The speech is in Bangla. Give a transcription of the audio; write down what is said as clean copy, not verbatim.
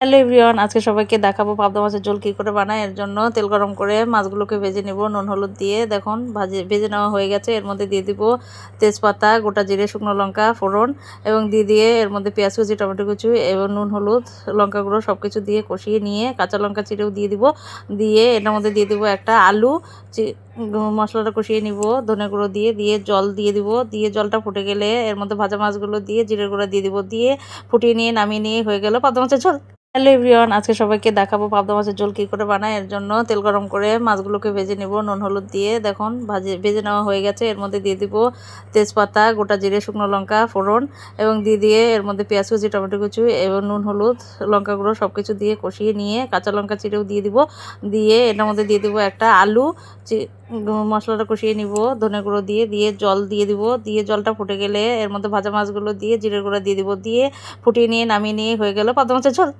হ্যালো এভরিওয়ান, আজকে সবাইকে দেখাবো পাবদা মাছের ঝোল কী করে বানায়। এর জন্য তেল গরম করে মাছগুলোকে ভেজে নেব নুন হলুদ দিয়ে। দেখুন ভেজে নেওয়া হয়ে গেছে। এর মধ্যে দিয়ে দিব তেজপাতা, গোটা জিরে, শুকনো লঙ্কা ফোড়ন এবং দিয়ে এর মধ্যে পেঁয়াজ কুচি, টমেটো কুচি এবং নুন হলুদ লঙ্কা গুঁড়ো সব কিছু দিয়ে কষিয়ে নিয়ে কাঁচা লঙ্কা চিরেও দিয়ে দিব। দিয়ে এটার মধ্যে দিয়ে দিব একটা আলু, মশলাটা কষিয়ে নিব ধনে গুঁড়ো দিয়ে জল দিয়ে দিব। দিয়ে জলটা ফুটে গেলে এর মধ্যে ভাজা মাছগুলো দিয়ে জিরে গুঁড়া দিয়ে দিব। দিয়ে ফুটিয়ে নিয়ে নামিয়ে নিয়ে হয়ে গেল পাবদা মাছের ঝোল। হ্যালো এভরিওয়ান, আজকে সবাইকে দেখাবো পাবদা মাছের ঝোল কী করে বানায়। এর জন্য তেল গরম করে মাছগুলোকে ভেজে নেব নুন হলুদ দিয়ে। দেখুন ভেজে নেওয়া হয়ে গেছে। এর মধ্যে দিয়ে দিব তেজপাতা, গোটা জিরে, শুকনো লঙ্কা ফোড়ন এবং দিয়ে এর মধ্যে পেঁয়াজ কুচি, টমেটো কুচি এবং নুন হলুদ লঙ্কা গুঁড়ো সব কিছু দিয়ে কষিয়ে নিয়ে কাঁচা লঙ্কা চিরেও দিয়ে দিব। দিয়ে এটার মধ্যে দিয়ে দিব একটা আলু, মশলাটা কষিয়ে নিব ধনে গুঁড়ো দিয়ে জল দিয়ে দিব। দিয়ে জলটা ফুটে গেলে এর মধ্যে ভাজা মাছগুলো দিয়ে জিরে গুঁড়া দিয়ে দিব। দিয়ে ফুটিয়ে নিয়ে নামিয়ে নিয়ে হয়ে গেল পাবদা মাছের ঝোল।